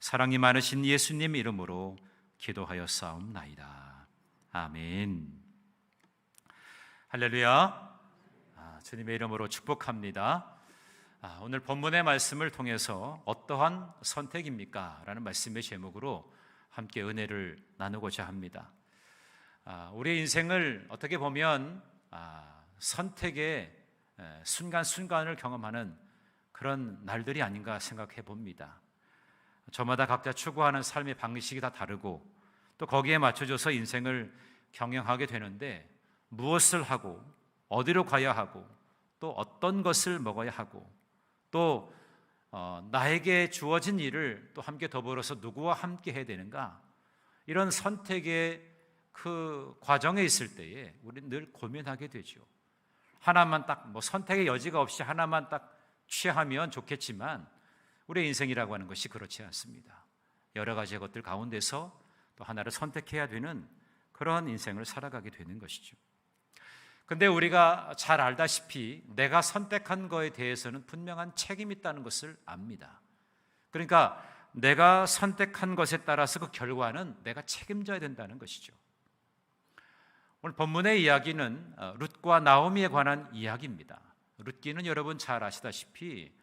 사랑이 많으신 예수님 이름으로 기도하였사옵나이다. 아멘. 할렐루야. 주님의 이름으로 축복합니다. 오늘 본문의 말씀을 통해서 어떠한 선택입니까? 라는 말씀의 제목으로 함께 은혜를 나누고자 합니다. 우리의 인생을 어떻게 보면 선택의 순간순간을 경험하는 그런 날들이 아닌가 생각해 봅니다. 저마다 각자 추구하는 삶의 방식이 다 다르고 또 거기에 맞춰져서 인생을 경영하게 되는데 무엇을 하고 어디로 가야 하고 또 어떤 것을 먹어야 하고 또 나에게 주어진 일을 또 함께 더불어서 누구와 함께 해야 되는가, 이런 선택의 그 과정에 있을 때에 우리는 늘 고민하게 되죠. 하나만 딱 선택의 여지가 없이 하나만 딱 취하면 좋겠지만 우리의 인생이라고 하는 것이 그렇지 않습니다. 여러 가지 것들 가운데서 또 하나를 선택해야 되는 그런 인생을 살아가게 되는 것이죠. 근데 우리가 잘 알다시피 내가 선택한 거에 대해서는 분명한 책임이 있다는 것을 압니다. 그러니까 내가 선택한 것에 따라서 그 결과는 내가 책임져야 된다는 것이죠. 오늘 본문의 이야기는 룻과 나오미에 관한 이야기입니다. 룻기는 여러분 잘 아시다시피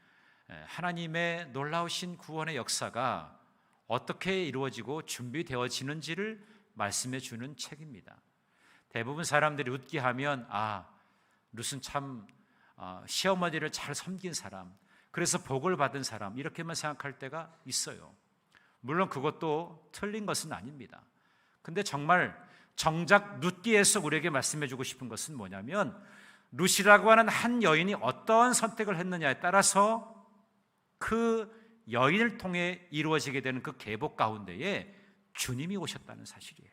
하나님의 놀라우신 구원의 역사가 어떻게 이루어지고 준비되어지는지를 말씀해 주는 책입니다. 대부분 사람들이 룻기 하면 룻은 참 시어머니를 잘 섬긴 사람, 그래서 복을 받은 사람, 이렇게만 생각할 때가 있어요. 물론 그것도 틀린 것은 아닙니다. 근데 정작 룻기에서 우리에게 말씀해 주고 싶은 것은 뭐냐면, 룻이라고 하는 한 여인이 어떠한 선택을 했느냐에 따라서 그 여인을 통해 이루어지게 되는 그 계보 가운데에 주님이 오셨다는 사실이에요.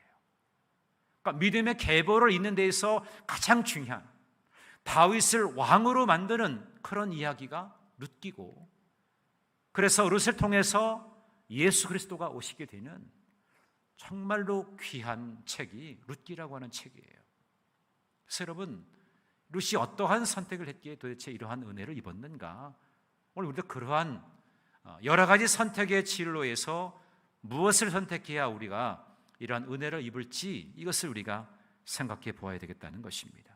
그러니까 믿음의 계보를 잇는 데에서 가장 중요한 다윗을 왕으로 만드는 그런 이야기가 룻기고, 그래서 룻을 통해서 예수 그리스도가 오시게 되는 정말로 귀한 책이 룻기라고 하는 책이에요. 그래서 여러분, 룻이 어떠한 선택을 했기에 도대체 이러한 은혜를 입었는가? 오늘 우리도 그러한 여러 가지 선택의 진로에서 무엇을 선택해야 우리가 이러한 은혜를 입을지, 이것을 우리가 생각해 보아야 되겠다는 것입니다.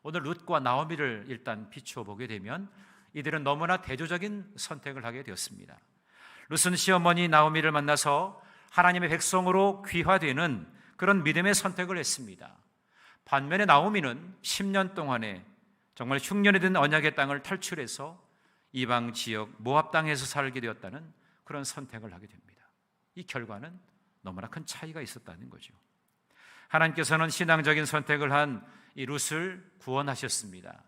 오늘 룻과 나오미를 일단 비추어 보게 되면 이들은 너무나 대조적인 선택을 하게 되었습니다. 룻은 시어머니 나오미를 만나서 하나님의 백성으로 귀화되는 그런 믿음의 선택을 했습니다. 반면에 나오미는 10년 동안에 정말 흉년이 든 언약의 땅을 탈출해서 이방 지역 모압 땅에서 살게 되었다는 그런 선택을 하게 됩니다. 이 결과는 너무나 큰 차이가 있었다는 거죠. 하나님께서는 신앙적인 선택을 한 이 룻을 구원하셨습니다.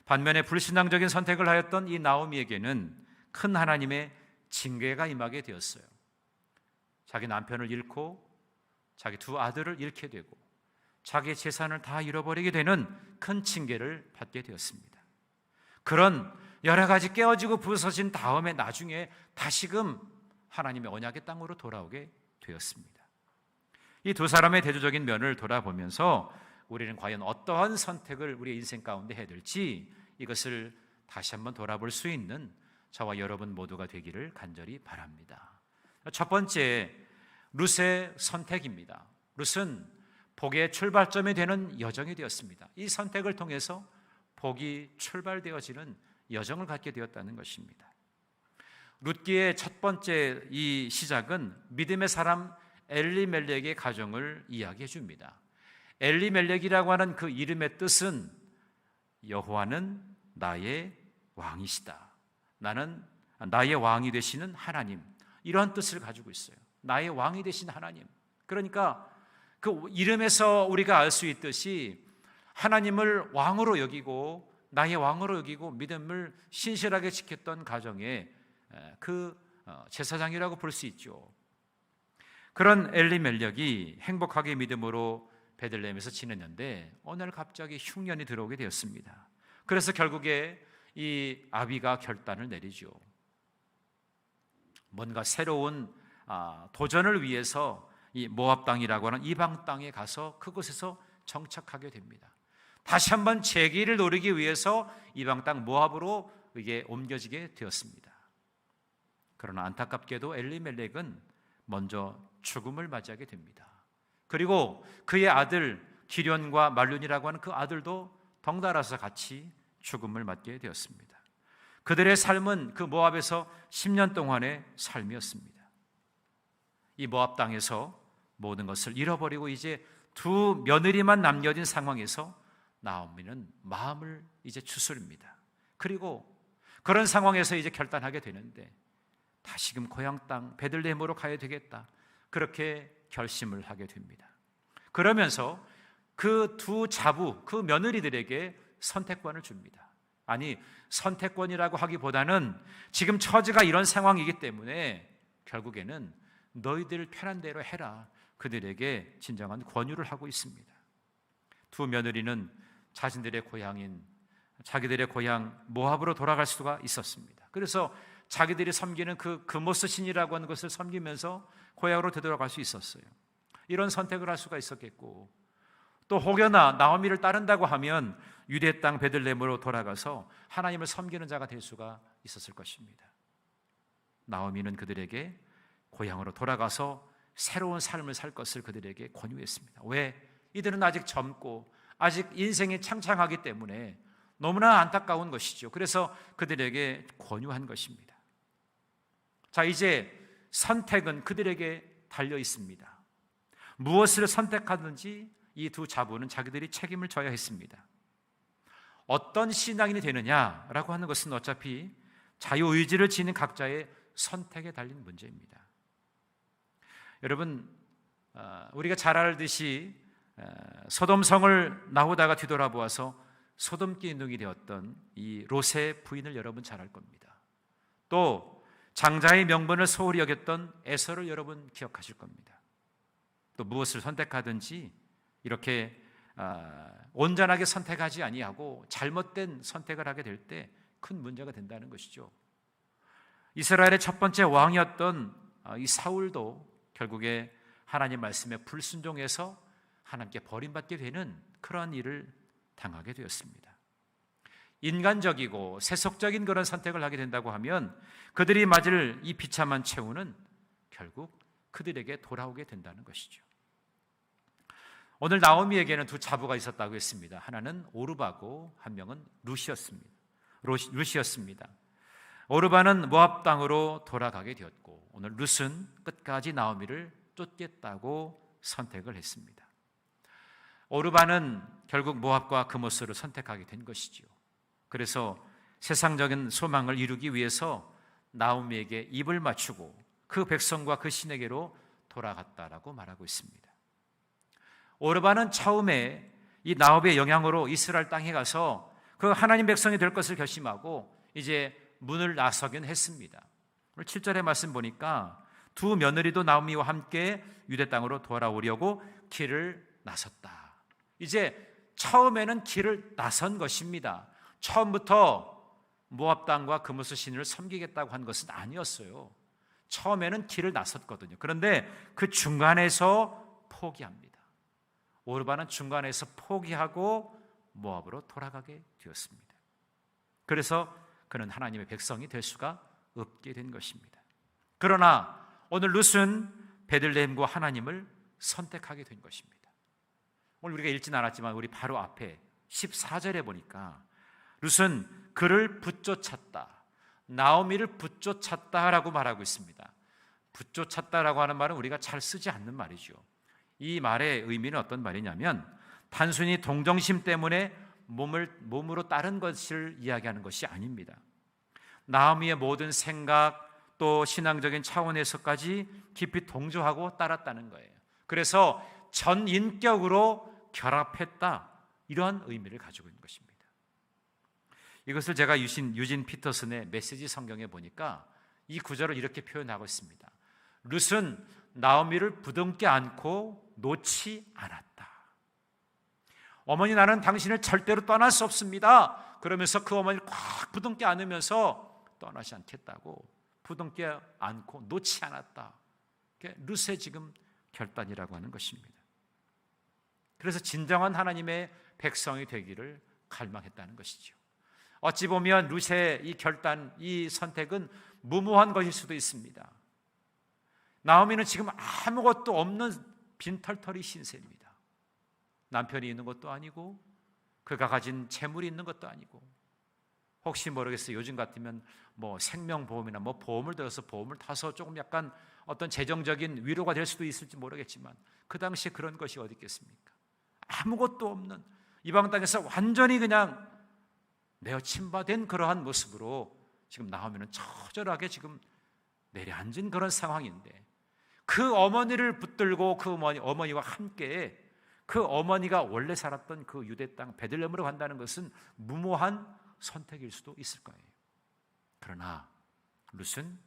반면에 불신앙적인 선택을 하였던 이 나오미에게는 큰 하나님의 징계가 임하게 되었어요. 자기 남편을 잃고 자기 두 아들을 잃게 되고 자기의 재산을 다 잃어버리게 되는 큰 징계를 받게 되었습니다. 그런 여러 가지 깨어지고 부서진 다음에 나중에 다시금 하나님의 언약의 땅으로 돌아오게 되었습니다. 이 두 사람의 대조적인 면을 돌아보면서 우리는 과연 어떠한 선택을 우리의 인생 가운데 해야 될지, 이것을 다시 한번 돌아볼 수 있는 저와 여러분 모두가 되기를 간절히 바랍니다. 첫 번째, 룻의 선택입니다. 룻은 복의 출발점이 되는 여정이 되었습니다. 이 선택을 통해서 복이 출발되어지는 여정을 갖게 되었다는 것입니다. 룻기의 첫 번째 이 시작은 믿음의 사람 엘리멜렉의 가정을 이야기해 줍니다. 엘리멜렉이라고 하는 그 이름의 뜻은 여호와는 나의 왕이시다, 나는 나의 왕이 되시는 하나님, 이런 뜻을 가지고 있어요. 나의 왕이 되신 하나님. 그러니까 그 이름에서 우리가 알 수 있듯이 하나님을 왕으로 여기고 나의 왕으로 여기고 믿음을 신실하게 지켰던 가정의 그 제사장이라고 볼 수 있죠. 그런 엘리멜렉이 행복하게 믿음으로 베들레헴에서 지냈는데 어느 날 갑자기 흉년이 들어오게 되었습니다. 그래서 결국에 이 아비가 결단을 내리죠. 뭔가 새로운 도전을 위해서 이 모압 땅이라고 하는 이방 땅에 가서 그곳에서 정착하게 됩니다. 다시 한번 재기를 노리기 위해서 이방 땅 모압으로 이게 옮겨지게 되었습니다. 그러나 안타깝게도 엘리멜렉은 먼저 죽음을 맞이하게 됩니다. 그리고 그의 아들 기련과 말륜이라고 하는 그 아들도 덩달아서 같이 죽음을 맞게 되었습니다. 그들의 삶은 그 모압에서 10년 동안의 삶이었습니다. 이 모압 땅에서 모든 것을 잃어버리고 이제 두 며느리만 남겨진 상황에서 나오미는 마음을 이제 추스립니다. 그리고 그런 상황에서 이제 결단하게 되는데 다시금 고향 땅 베들레헴으로 가야 되겠다, 그렇게 결심을 하게 됩니다. 그러면서 그 두 자부, 그 며느리들에게 선택권을 줍니다. 아니, 선택권이라고 하기보다는 지금 처지가 이런 상황이기 때문에 결국에는 너희들 편한 대로 해라, 그들에게 진정한 권유를 하고 있습니다. 두 며느리는 자신들의 고향인, 자기들의 고향 모압으로 돌아갈 수가 있었습니다. 그래서 자기들이 섬기는 그 그모스 신이라고 하는 것을 섬기면서 고향으로 되돌아갈 수 있었어요. 이런 선택을 할 수가 있었겠고, 또 혹여나 나오미를 따른다고 하면 유대 땅 베들레헴으로 돌아가서 하나님을 섬기는 자가 될 수가 있었을 것입니다. 나오미는 그들에게 고향으로 돌아가서 새로운 삶을 살 것을 그들에게 권유했습니다. 왜? 이들은 아직 젊고 아직 인생이 창창하기 때문에 너무나 안타까운 것이죠. 그래서 그들에게 권유한 것입니다. 자, 이제 선택은 그들에게 달려 있습니다. 무엇을 선택하든지 이 두 자부는 자기들이 책임을 져야 했습니다. 어떤 신앙인이 되느냐라고 하는 것은 어차피 자유의지를 지닌 각자의 선택에 달린 문제입니다. 여러분, 우리가 잘 알듯이 소돔성을 나오다가 뒤돌아보아서 소돔끼 능이 되었던 이 롯의 부인을 여러분 잘 알 겁니다. 또 장자의 명분을 소홀히 여겼던 에서를 여러분 기억하실 겁니다. 또 무엇을 선택하든지 이렇게 온전하게 선택하지 아니하고 잘못된 선택을 하게 될 때 큰 문제가 된다는 것이죠. 이스라엘의 첫 번째 왕이었던 이 사울도 결국에 하나님 말씀에 불순종해서 하나님께 버림받게 되는 그런 일을 당하게 되었습니다. 인간적이고 세속적인 그런 선택을 하게 된다고 하면 그들이 맞을 이 비참한 최후는 결국 그들에게 돌아오게 된다는 것이죠. 오늘 나오미에게는 두 자부가 있었다고 했습니다. 하나는 오르바고 한 명은 룻이었습니다. 오르바는 모압 땅으로 돌아가게 되었고, 오늘 룻은 끝까지 나오미를 쫓겠다고 선택을 했습니다. 오르바는 결국 모압과 그모스를 선택하게 된 것이죠. 그래서 세상적인 소망을 이루기 위해서 나오미에게 입을 맞추고 그 백성과 그 신에게로 돌아갔다라고 말하고 있습니다. 오르바는 처음에 이 나옵의 영향으로 이스라엘 땅에 가서 그 하나님 백성이 될 것을 결심하고 이제 문을 나서긴 했습니다. 오늘 7절의 말씀 보니까 두 며느리도 나오미와 함께 유대 땅으로 돌아오려고 길을 나섰다. 이제 처음에는 길을 나선 것입니다. 처음부터 모압 땅과 그모스 신을 섬기겠다고 한 것은 아니었어요. 처음에는 길을 나섰거든요. 그런데 그 중간에서 포기합니다. 오르바는 중간에서 포기하고 모압으로 돌아가게 되었습니다. 그래서 그는 하나님의 백성이 될 수가 없게 된 것입니다. 그러나 오늘 룻은 베들레헴과 하나님을 선택하게 된 것입니다. 오늘 우리가 읽진 않았지만 우리 바로 앞에 14절에 보니까 룻은 그를 붙쫓았다, 나오미를 붙쫓았다라고 말하고 있습니다. 붙쫓았다라고 하는 말은 우리가 잘 쓰지 않는 말이죠. 이 말의 의미는 어떤 말이냐면 단순히 동정심 때문에 몸으로 따른 것을 이야기하는 것이 아닙니다. 나오미의 모든 생각 또 신앙적인 차원에서까지 깊이 동조하고 따랐다는 거예요. 그래서 전인격으로 결합했다, 이러한 의미를 가지고 있는 것입니다. 이것을 제가 유진 피터슨의 메시지 성경에 보니까 이 구절을 이렇게 표현하고 있습니다. 룻은 나오미를 부둥켜 안고 놓지 않았다. 어머니, 나는 당신을 절대로 떠날 수 없습니다. 그러면서 그 어머니를 꽉 부둥켜 안으면서 떠나지 않겠다고 부둥켜 안고 놓지 않았다. 그게 룻의 지금 결단이라고 하는 것입니다. 그래서 진정한 하나님의 백성이 되기를 갈망했다는 것이죠. 어찌 보면 룻의 이 결단, 이 선택은 무모한 것일 수도 있습니다. 나오미는 지금 아무것도 없는 빈털터리 신세입니다. 남편이 있는 것도 아니고 그가 가진 재물이 있는 것도 아니고, 혹시 모르겠어요. 요즘 같으면 뭐 생명보험이나 뭐 보험을 들어서 보험을 타서 조금 약간 어떤 재정적인 위로가 될 수도 있을지 모르겠지만, 그 당시에 그런 것이 어디 있겠습니까? 아무것도 없는 이방 땅에서 완전히 그냥 내어 침바된 그러한 모습으로 지금 나오면 처절하게 지금 내려앉은 그런 상황인데, 그 어머니를 붙들고 그 어머니와 함께 그 어머니가 원래 살았던 그 유대 땅 베들레헴으로 간다는 것은 무모한 선택일 수도 있을 거예요. 그러나 룻은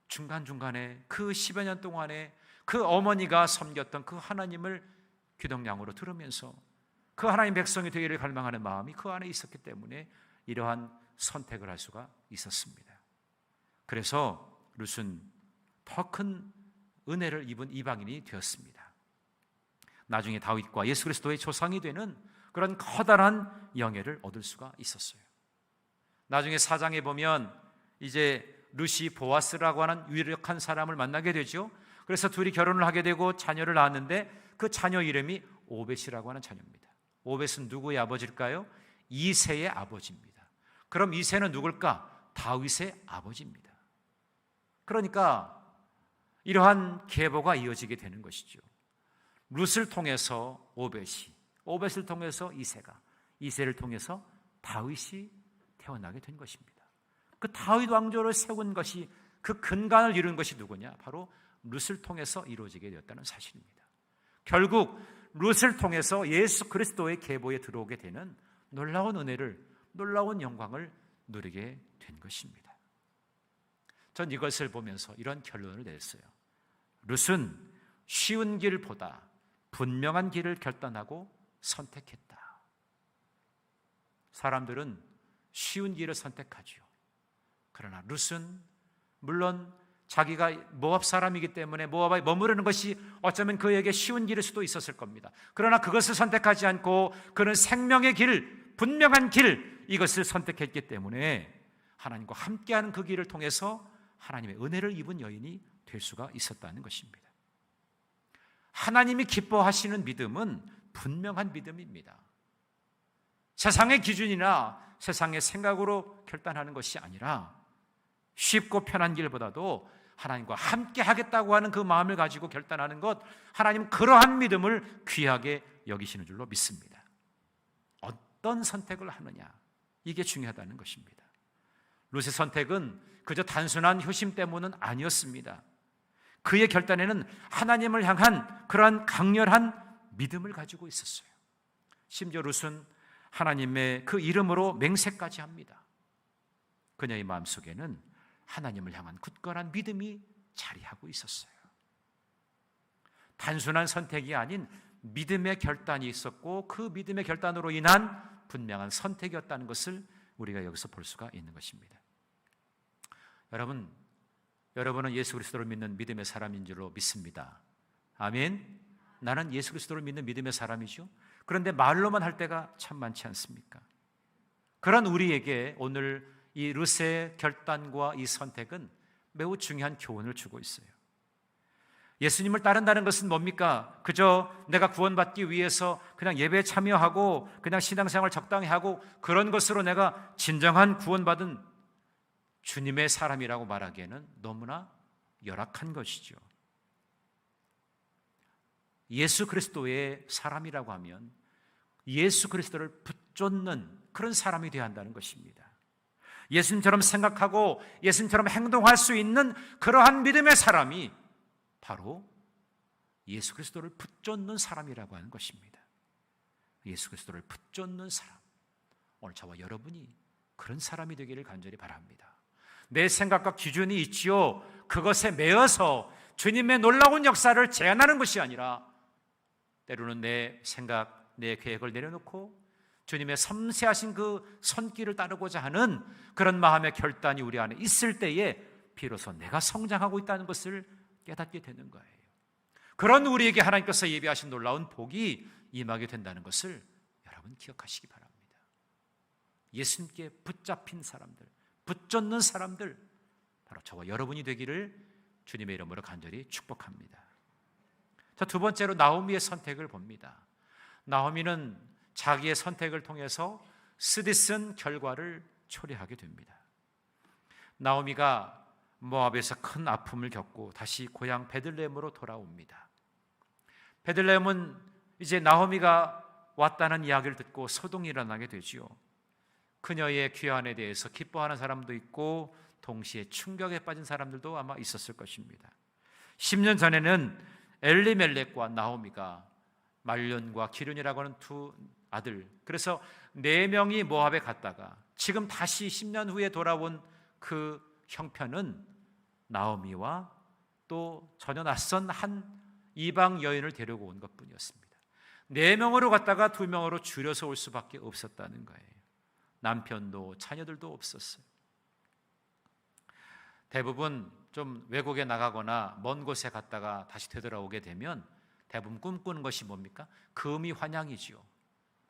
중간중간에 그 10여 년 동안에 그 어머니가 섬겼던 그 하나님을 귀동냥으로 들으면서 그 하나님 백성이 되기를 갈망하는 마음이 그 안에 있었기 때문에 이러한 선택을 할 수가 있었습니다. 그래서 룻은 더 큰 은혜를 입은 이방인이 되었습니다. 나중에 다윗과 예수 그리스도의 조상이 되는 그런 커다란 영예를 얻을 수가 있었어요. 나중에 4장에 보면 이제 룻이 보아스라고 하는 유력한 사람을 만나게 되죠. 그래서 둘이 결혼을 하게 되고 자녀를 낳았는데 그 자녀 이름이 오벳이라고 하는 자녀입니다. 오벳은 누구의 아버지일까요? 이새의 아버지입니다. 그럼 이새는 누굴까? 다윗의 아버지입니다. 그러니까 이러한 계보가 이어지게 되는 것이죠. 룻을 통해서 오벳이, 오벳을 통해서 이새가, 이새를 통해서 다윗이 태어나게 된 것입니다. 그 다윗 왕조를 세운 것이, 그 근간을 이룬 것이 누구냐? 바로 룻을 통해서 이루어지게 되었다는 사실입니다. 결국 룻을 통해서 예수 그리스도의 계보에 들어오게 되는 놀라운 은혜를, 놀라운 영광을 누리게 된 것입니다. 전 이것을 보면서 이런 결론을 냈어요. 룻은 쉬운 길보다 분명한 길을 결단하고 선택했다. 사람들은 쉬운 길을 선택하죠. 그러나 룻은 물론 자기가 모압 사람이기 때문에 모압에 머무르는 것이 어쩌면 그에게 쉬운 길일 수도 있었을 겁니다. 그러나 그것을 선택하지 않고 그는 생명의 길, 분명한 길, 이것을 선택했기 때문에 하나님과 함께하는 그 길을 통해서 하나님의 은혜를 입은 여인이 될 수가 있었다는 것입니다. 하나님이 기뻐하시는 믿음은 분명한 믿음입니다. 세상의 기준이나 세상의 생각으로 결단하는 것이 아니라 쉽고 편한 길보다도 하나님과 함께 하겠다고 하는 그 마음을 가지고 결단하는 것, 하나님 그러한 믿음을 귀하게 여기시는 줄로 믿습니다. 어떤 선택을 하느냐, 이게 중요하다는 것입니다. 룻의 선택은 그저 단순한 효심 때문은 아니었습니다. 그의 결단에는 하나님을 향한 그러한 강렬한 믿음을 가지고 있었어요. 심지어 룻은 하나님의 그 이름으로 맹세까지 합니다. 그녀의 마음속에는 하나님을 향한 굳건한 믿음이 자리하고 있었어요. 단순한 선택이 아닌 믿음의 결단이 있었고, 그 믿음의 결단으로 인한 분명한 선택이었다는 것을 우리가 여기서 볼 수가 있는 것입니다. 여러분은 예수 그리스도를 믿는 믿음의 사람인 줄로 믿습니다. 아멘. 나는 예수 그리스도를 믿는 믿음의 사람이죠. 그런데 말로만 할 때가 참 많지 않습니까? 그런 우리에게 오늘 이 룻의 결단과 이 선택은 매우 중요한 교훈을 주고 있어요. 예수님을 따른다는 것은 뭡니까? 그저 내가 구원받기 위해서 그냥 예배에 참여하고 그냥 신앙생활 적당히 하고 그런 것으로 내가 진정한 구원받은 주님의 사람이라고 말하기에는 너무나 열악한 것이죠. 예수 그리스도의 사람이라고 하면 예수 그리스도를 붙쫓는 그런 사람이 되어야 한다는 것입니다. 예수님처럼 생각하고 예수님처럼 행동할 수 있는 그러한 믿음의 사람이 바로 예수 그리스도를 붙쫓는 사람이라고 하는 것입니다. 예수 그리스도를 붙쫓는 사람, 오늘 저와 여러분이 그런 사람이 되기를 간절히 바랍니다. 내 생각과 기준이 있지요. 그것에 매여서 주님의 놀라운 역사를 제한하는 것이 아니라 때로는 내 생각, 내 계획을 내려놓고 주님의 섬세하신 그 손길을 따르고자 하는 그런 마음의 결단이 우리 안에 있을 때에 비로소 내가 성장하고 있다는 것을 깨닫게 되는 거예요. 그런 우리에게 하나님께서 예비하신 놀라운 복이 임하게 된다는 것을 여러분 기억하시기 바랍니다. 예수님께 붙잡힌 사람들, 붙잡는 사람들, 바로 저와 여러분이 되기를 주님의 이름으로 간절히 축복합니다. 자, 두 번째로 나오미의 선택을 봅니다. 나오미는 자기의 선택을 통해서 쓰디쓴 결과를 초래하게 됩니다. 나오미가 모압에서 큰 아픔을 겪고 다시 고향 베들레헴으로 돌아옵니다. 베들레헴은 이제 나오미가 왔다는 이야기를 듣고 소동이 일어나게 되지요. 그녀의 귀환에 대해서 기뻐하는 사람도 있고 동시에 충격에 빠진 사람들도 아마 있었을 것입니다. 10년 전에는 엘리멜렉과 나오미가 말론과 기륜이라고 하는 두 아들, 그래서 4명이 모압에 갔다가 지금 다시 10년 후에 돌아온 그 형편은 나오미와 또 전혀 낯선 한 이방 여인을 데리고 온 것뿐이었습니다. 4명으로 갔다가 2명으로 줄여서 올 수밖에 없었다는 거예요. 남편도 자녀들도 없었어요. 대부분 좀 외국에 나가거나 먼 곳에 갔다가 다시 되돌아오게 되면 대부분 꿈꾸는 것이 뭡니까? 금이 환향이지요.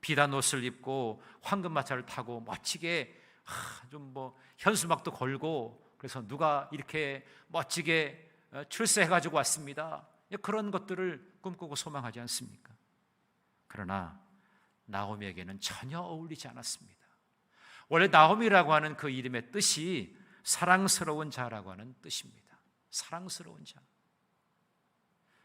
비단 옷을 입고 황금마차를 타고 멋지게 좀 현수막도 걸고, 그래서 누가 이렇게 멋지게 출세해가지고 왔습니다. 그런 것들을 꿈꾸고 소망하지 않습니까? 그러나 나오미에게는 전혀 어울리지 않았습니다. 원래 나오미라고 하는 그 이름의 뜻이 사랑스러운 자라고 하는 뜻입니다. 사랑스러운 자.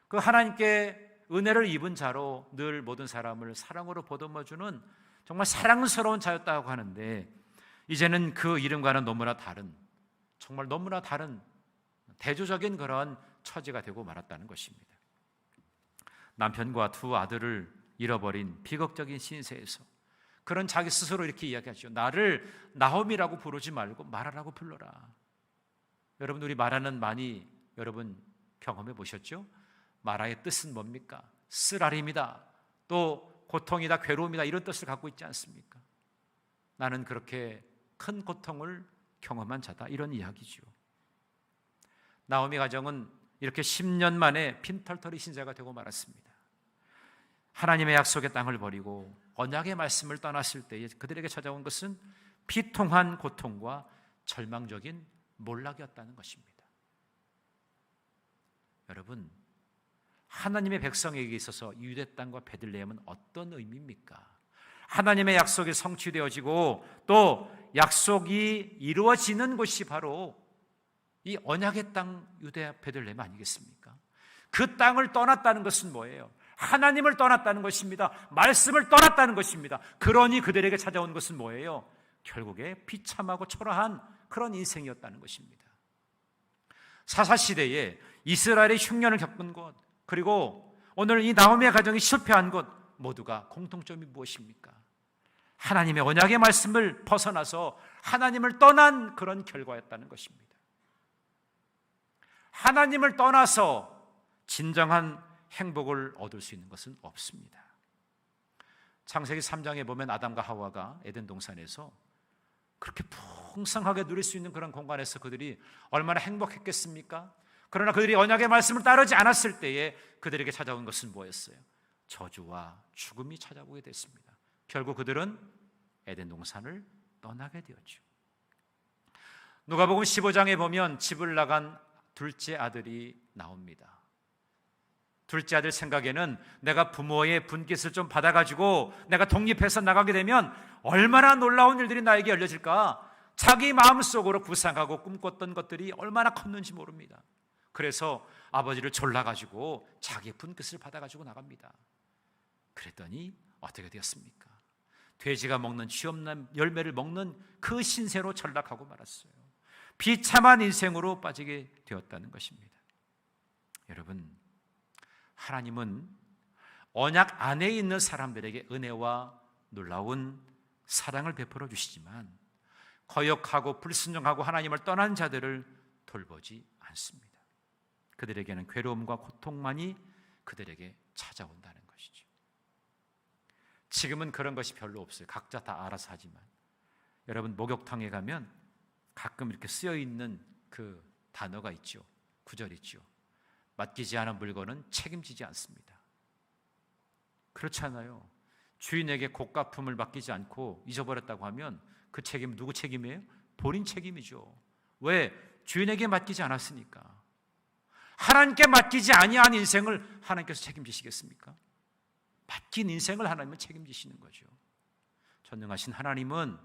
그 하나님께 은혜를 입은 자로 늘 모든 사람을 사랑으로 보듬어주는 정말 사랑스러운 자였다고 하는데, 이제는 그 이름과는 너무나 다른, 정말 너무나 다른 대조적인 그런 처지가 되고 말았다는 것입니다. 남편과 2 아들을 잃어버린 비극적인 신세에서 그런 자기 스스로 이렇게 이야기하죠. 나를 나오미라고 부르지 말고 마라라고 불러라. 여러분, 우리 마라는 많이 여러분 경험해 보셨죠? 마라의 뜻은 뭡니까? 쓰라림이다, 또 고통이다, 괴로움이다, 이런 뜻을 갖고 있지 않습니까? 나는 그렇게 큰 고통을 경험한 자다, 이런 이야기죠. 나오미 가정은 이렇게 10년 만에 핀털털이 신세가 되고 말았습니다. 하나님의 약속의 땅을 버리고 언약의 말씀을 떠났을 때에 그들에게 찾아온 것은 비통한 고통과 절망적인 몰락이었다는 것입니다. 여러분, 하나님의 백성에게 있어서 유대 땅과 베들레헴은 어떤 의미입니까? 하나님의 약속이 성취되어지고 또 약속이 이루어지는 곳이 바로 이 언약의 땅 유대 베들레헴 아니겠습니까? 그 땅을 떠났다는 것은 뭐예요? 하나님을 떠났다는 것입니다. 말씀을 떠났다는 것입니다. 그러니 그들에게 찾아온 것은 뭐예요? 결국에 비참하고 초라한 그런 인생이었다는 것입니다. 사사시대에 이스라엘의 흉년을 겪은 것, 그리고 오늘 이 나오미의 가정이 실패한 것, 모두가 공통점이 무엇입니까? 하나님의 언약의 말씀을 벗어나서 하나님을 떠난 그런 결과였다는 것입니다. 하나님을 떠나서 진정한 행복을 얻을 수 있는 것은 없습니다. 창세기 3장에 보면 아담과 하와가 에덴 동산에서 그렇게 풍성하게 누릴 수 있는 그런 공간에서 그들이 얼마나 행복했겠습니까? 그러나 그들이 언약의 말씀을 따르지 않았을 때에 그들에게 찾아온 것은 뭐였어요? 저주와 죽음이 찾아오게 됐습니다. 결국 그들은 에덴 동산을 떠나게 되었죠. 누가복음 15장에 보면 집을 나간 둘째 아들이 나옵니다. 둘째 아들 생각에는 내가 부모의 분깃을 좀 받아가지고 내가 독립해서 나가게 되면 얼마나 놀라운 일들이 나에게 열려질까? 자기 마음속으로 구상하고 꿈꿨던 것들이 얼마나 컸는지 모릅니다. 그래서 아버지를 졸라가지고 자기의 분깃을 받아가지고 나갑니다. 그랬더니 어떻게 되었습니까? 돼지가 먹는 쥐없는 열매를 먹는 그 신세로 전락하고 말았어요. 비참한 인생으로 빠지게 되었다는 것입니다. 여러분, 하나님은 언약 안에 있는 사람들에게 은혜와 놀라운 사랑을 베풀어 주시지만 거역하고 불순종하고 하나님을 떠난 자들을 돌보지 않습니다. 그들에게는 괴로움과 고통만이 그들에게 찾아온다는 것이죠. 지금은 그런 것이 별로 없어요. 각자 다 알아서 하지만 여러분, 목욕탕에 가면 가끔 이렇게 쓰여 있는 그 단어가 있죠. 구절 있죠. 맡기지 않은 물건은 책임지지 않습니다. 그렇잖아요. 주인에게 고가품을 맡기지 않고 잊어버렸다고 하면 그 책임은 누구 책임이에요? 본인 책임이죠. 왜? 주인에게 맡기지 않았으니까. 하나님께 맡기지 아니한 인생을 하나님께서 책임지시겠습니까? 맡긴 인생을 하나님은 책임지시는 거죠. 전능하신 하나님은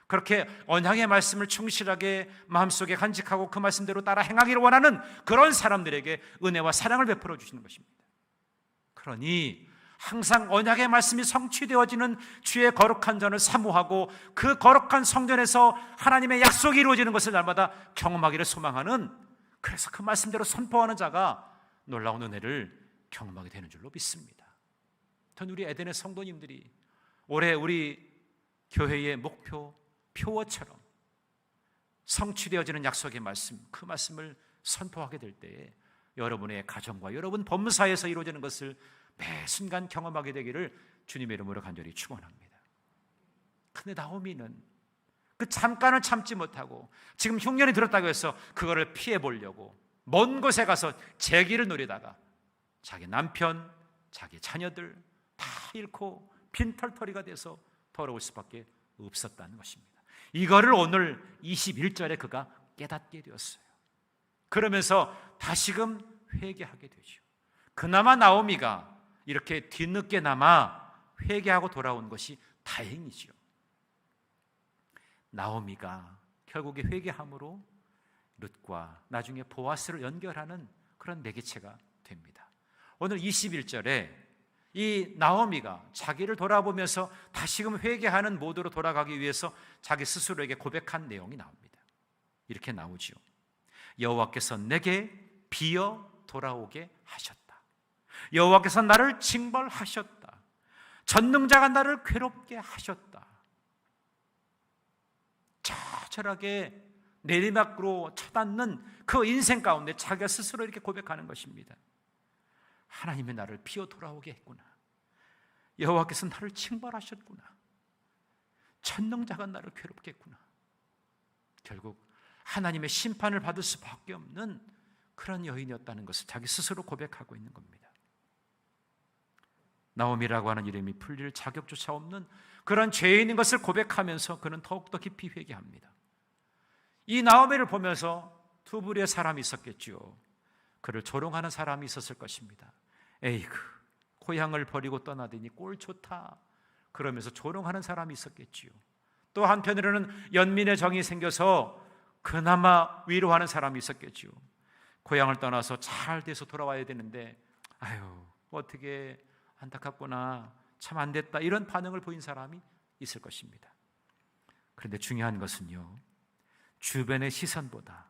그렇게 언약의 말씀을 충실하게 마음속에 간직하고 그 말씀대로 따라 행하기를 원하는 그런 사람들에게 은혜와 사랑을 베풀어 주시는 것입니다. 그러니 항상 언약의 말씀이 성취되어지는 주의 거룩한 전을 사모하고 그 거룩한 성전에서 하나님의 약속이 이루어지는 것을 날마다 경험하기를 소망하는, 그래서 그 말씀대로 선포하는 자가 놀라운 은혜를 경험하게 되는 줄로 믿습니다. 전 우리 에덴의 성도님들이 올해 우리 교회의 목표 표어처럼 성취되어지는 약속의 말씀, 그 말씀을 선포하게 될 때에 여러분의 가정과 여러분 법무사에서 이루어지는 것을 매 순간 경험하게 되기를 주님의 이름으로 간절히 축원합니다. 근데 나오미는 그 잠깐을 참지 못하고 지금 흉년이 들었다고 해서 그거를 피해 보려고 먼 곳에 가서 재기를 노리다가 자기 남편, 자기 자녀들 다 잃고 빈털터리가 돼서 더러울 수밖에 없었다는 것입니다. 이거를 오늘 21절에 그가 깨닫게 되었어요. 그러면서 다시금 회개하게 되죠. 그나마 나오미가 이렇게 뒤늦게나마 회개하고 돌아온 것이 다행이죠. 나오미가 결국에 회개함으로 룻과 나중에 보아스를 연결하는 그런 매개체가 됩니다. 오늘 21절에 이 나오미가 자기를 돌아보면서 다시금 회개하는 모드로 돌아가기 위해서 자기 스스로에게 고백한 내용이 나옵니다. 이렇게 나오죠. 여호와께서 내게 비어 돌아오게 하셨다. 여호와께서 나를 징벌하셨다. 전능자가 나를 괴롭게 하셨다. 처절하게 내리막으로 쳐닿는 그 인생 가운데 자기가 스스로 이렇게 고백하는 것입니다. 하나님이 나를 비어 돌아오게 했구나. 여호와께서 나를 징벌하셨구나. 전능자가 나를 괴롭게 했구나. 결국 하나님의 심판을 받을 수밖에 없는 그런 여인이었다는 것을 자기 스스로 고백하고 있는 겁니다. 나오미라고 하는 이름이 풀릴 자격조차 없는 그런 죄인인 것을 고백하면서 그는 더욱더 깊이 회개합니다. 이 나오미를 보면서 두 부류의 사람이 있었겠죠. 그를 조롱하는 사람이 있었을 것입니다. 에이그, 고향을 버리고 떠나더니 꼴 좋다, 그러면서 조롱하는 사람이 있었겠지요. 또 한편으로는 연민의 정이 생겨서 그나마 위로하는 사람이 있었겠지요. 고향을 떠나서 잘 돼서 돌아와야 되는데 아유 어떻게 안타깝구나, 참 안 됐다, 이런 반응을 보인 사람이 있을 것입니다. 그런데 중요한 것은요, 주변의 시선보다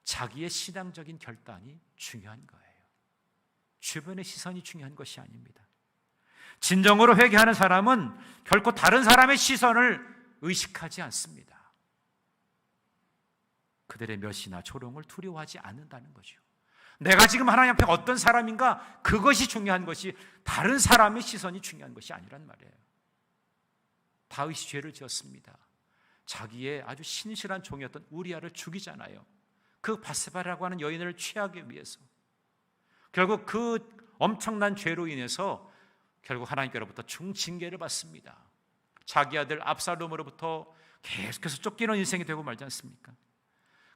자기의 신앙적인 결단이 중요한 거예요. 주변의 시선이 중요한 것이 아닙니다. 진정으로 회개하는 사람은 결코 다른 사람의 시선을 의식하지 않습니다. 그들의 멸시나 조롱을 두려워하지 않는다는 거죠. 내가 지금 하나님 앞에 어떤 사람인가, 그것이 중요한 것이 다른 사람의 시선이 중요한 것이 아니란 말이에요. 다윗이 죄를 지었습니다. 자기의 아주 신실한 종이었던 우리아를 죽이잖아요. 그 바세바라고 하는 여인을 취하기 위해서. 결국 그 엄청난 죄로 인해서 결국 하나님께로부터 중징계를 받습니다. 자기 아들 압살롬으로부터 계속해서 쫓기는 인생이 되고 말지 않습니까?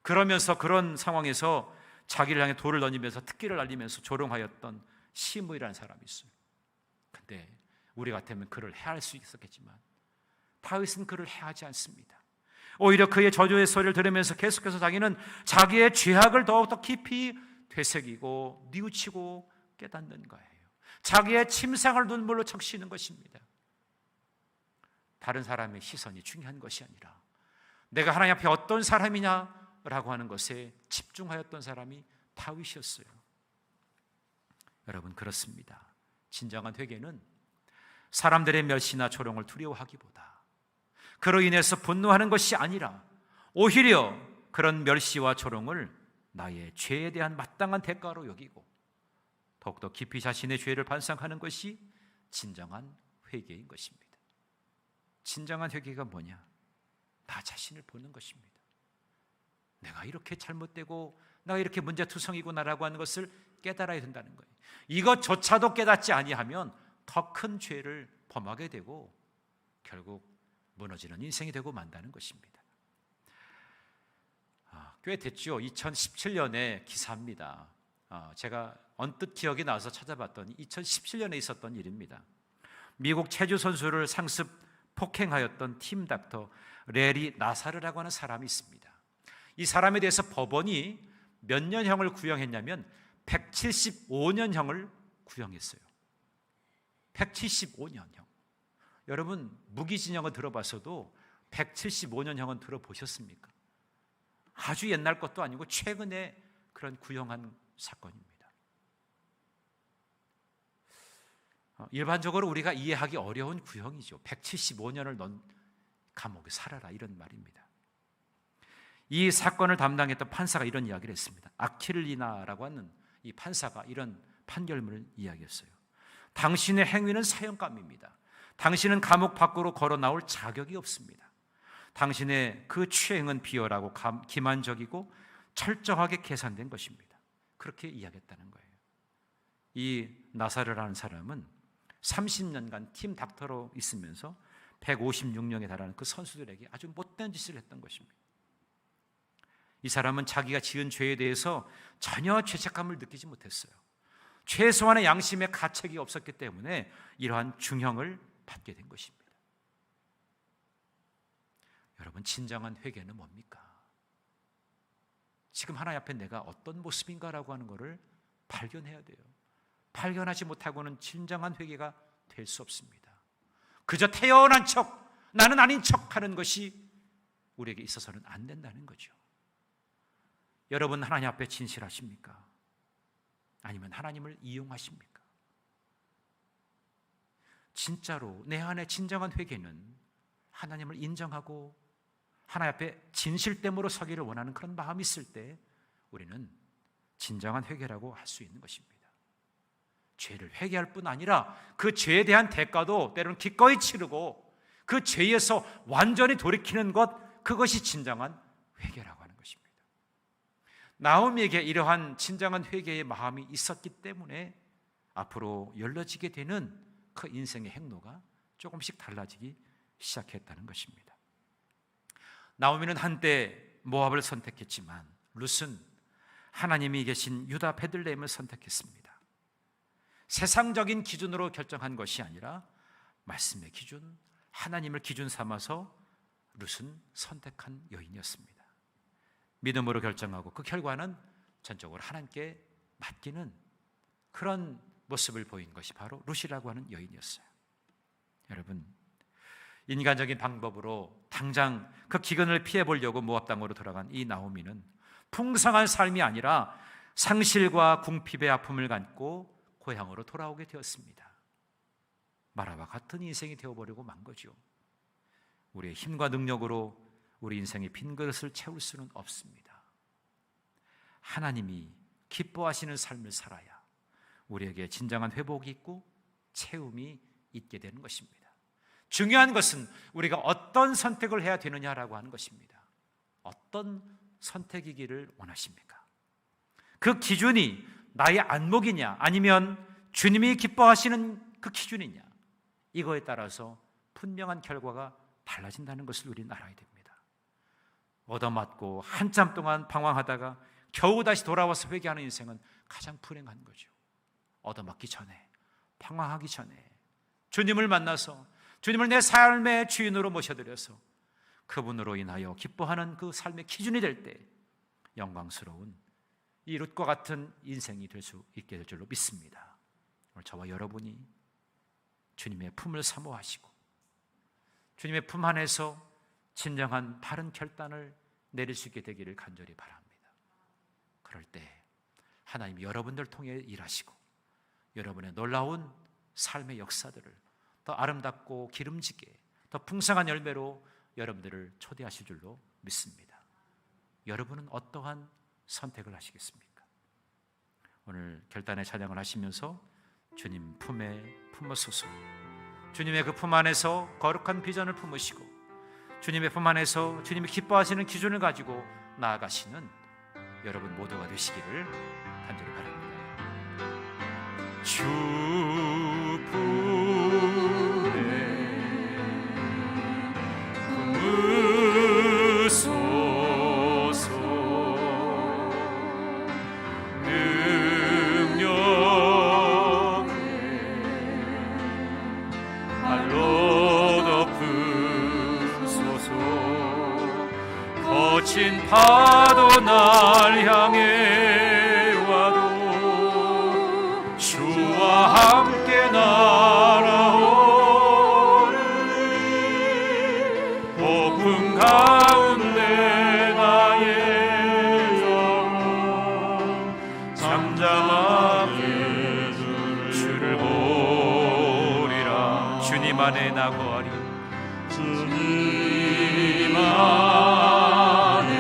그러면서 그런 상황에서 자기를 향해 돌을 던지면서 특기를 날리면서 조롱하였던 시므이라는 사람이 있어요. 근데 우리 같으면 그를 해할 수 있었겠지만 다윗은 그를 해하지 않습니다. 오히려 그의 저주의 소리를 들으면서 계속해서 자기는 자기의 죄악을 더욱더 깊이 되새기고 뉘우치고 깨닫는 거예요. 자기의 침상을 눈물로 적시는 것입니다. 다른 사람의 시선이 중요한 것이 아니라 내가 하나님 앞에 어떤 사람이냐라고 하는 것에 집중하였던 사람이 다윗이었어요. 여러분, 그렇습니다. 진정한 회개는 사람들의 멸시나 조롱을 두려워하기보다 그로 인해서 분노하는 것이 아니라 오히려 그런 멸시와 조롱을 나의 죄에 대한 마땅한 대가로 여기고 더욱더 깊이 자신의 죄를 반성하는 것이 진정한 회개인 것입니다. 진정한 회개가 뭐냐? 나 자신을 보는 것입니다. 내가 이렇게 잘못되고 내가 이렇게 문제투성이구나라고 하는 것을 깨달아야 된다는 거예요. 이것조차도 깨닫지 아니하면 더 큰 죄를 범하게 되고 결국 무너지는 인생이 되고 만다는 것입니다. 꽤 됐죠. 2017년의 기사입니다. 제가 언뜻 기억이 나서 찾아봤더니 2017년에 있었던 일입니다. 미국 체조 선수를 상습 폭행하였던 팀 닥터 레리 나사르라고 하는 사람이 있습니다. 이 사람에 대해서 법원이 몇 년형을 구형했냐면 175년형을 구형했어요. 175년형. 여러분, 무기징역은 들어봤어도 175년형은 들어보셨습니까? 아주 옛날 것도 아니고 최근에 그런 구형한 사건입니다. 일반적으로 우리가 이해하기 어려운 구형이죠. 175년을 넌 감옥에 살아라, 이런 말입니다. 이 사건을 담당했던 판사가 이런 이야기를 했습니다. 아킬리나라고 하는 이 판사가 이런 판결문을 이야기했어요. 당신의 행위는 사형감입니다. 당신은 감옥 밖으로 걸어 나올 자격이 없습니다. 당신의 그 추행은 비열하고 기만적이고 철저하게 계산된 것입니다. 그렇게 이야기했다는 거예요. 이 나사르라는 사람은 30년간 팀 닥터로 있으면서 156명에 달하는 그 선수들에게 아주 못된 짓을 했던 것입니다. 이 사람은 자기가 지은 죄에 대해서 전혀 죄책감을 느끼지 못했어요. 최소한의 양심의 가책이 없었기 때문에 이러한 중형을 받게 된 것입니다. 여러분, 진정한 회개는 뭡니까? 지금 하나님 앞에 내가 어떤 모습인가라고 하는 것을 발견해야 돼요. 발견하지 못하고는 진정한 회개가 될 수 없습니다. 그저 태연한 척, 나는 아닌 척 하는 것이 우리에게 있어서는 안 된다는 거죠. 여러분, 하나님 앞에 진실하십니까? 아니면 하나님을 이용하십니까? 진짜로 내 안에 진정한 회개는 하나님을 인정하고 하나님 앞에 진실됨으로 서기를 원하는 그런 마음이 있을 때 우리는 진정한 회개라고 할 수 있는 것입니다. 죄를 회개할 뿐 아니라 그 죄에 대한 대가도 때로는 기꺼이 치르고 그 죄에서 완전히 돌이키는 것, 그것이 진정한 회개라고 하는 것입니다. 나오미에게 이러한 진정한 회개의 마음이 있었기 때문에 앞으로 열려지게 되는 그 인생의 행로가 조금씩 달라지기 시작했다는 것입니다. 나오미는 한때 모압을 선택했지만 룻은 하나님이 계신 유다 베들레헴을 선택했습니다. 세상적인 기준으로 결정한 것이 아니라 말씀의 기준, 하나님을 기준 삼아서 룻은 선택한 여인이었습니다. 믿음으로 결정하고 그 결과는 전적으로 하나님께 맡기는 그런 모습을 보인 것이 바로 룻이라고 하는 여인이었어요. 여러분, 인간적인 방법으로 당장 그 기근을 피해 보려고 모압 땅으로 돌아간 이 나오미는 풍성한 삶이 아니라 상실과 궁핍의 아픔을 안고 고향으로 돌아오게 되었습니다. 마라와 같은 인생이 되어버리고 만 거죠. 우리의 힘과 능력으로 우리 인생의 빈 그릇을 채울 수는 없습니다. 하나님이 기뻐하시는 삶을 살아야 우리에게 진정한 회복이 있고 채움이 있게 되는 것입니다. 중요한 것은 우리가 어떤 선택을 해야 되느냐라고 하는 것입니다. 어떤 선택이기를 원하십니까? 그 기준이 나의 안목이냐 아니면 주님이 기뻐하시는 그 기준이냐, 이거에 따라서 분명한 결과가 달라진다는 것을 우리는 알아야 됩니다. 얻어맞고 한참 동안 방황하다가 겨우 다시 돌아와서 회개하는 인생은 가장 불행한 거죠. 얻어맞기 전에, 방황하기 전에 주님을 만나서 주님을 내 삶의 주인으로 모셔드려서 그분으로 인하여 기뻐하는 그 삶의 기준이 될 때 영광스러운 이 룻과 같은 인생이 될 수 있게 될 줄로 믿습니다. 오늘 저와 여러분이 주님의 품을 사모하시고 주님의 품 안에서 진정한 바른 결단을 내릴 수 있게 되기를 간절히 바랍니다. 그럴 때 하나님이 여러분들 통해 일하시고 여러분의 놀라운 삶의 역사들을 더 아름답고 기름지게 더 풍성한 열매로 여러분들을 초대하실 줄로 믿습니다. 여러분은 어떠한 선택을 하시겠습니까? 오늘 결단의 찬양을 하시면서 주님 품에 품으소서, 주님의 그 품 안에서 거룩한 비전을 품으시고 주님의 품 안에서 주님이 기뻐하시는 기준을 가지고 나아가시는 여러분 모두가 되시기를 간절히 바랍니다. 주 품에 품으소서, 잠잠하게 주를 보리라. 주님 안에 나 거하리. 주님 안에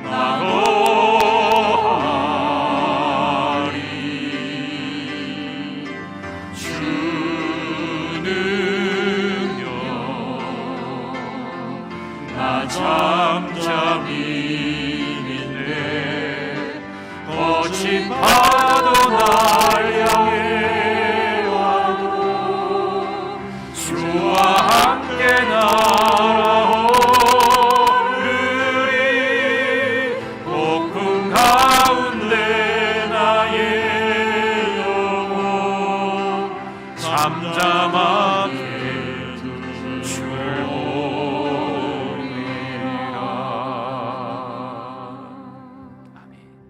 나 거하리. 주는요 나 잠잠히 거친 파도 날 향해 와도 주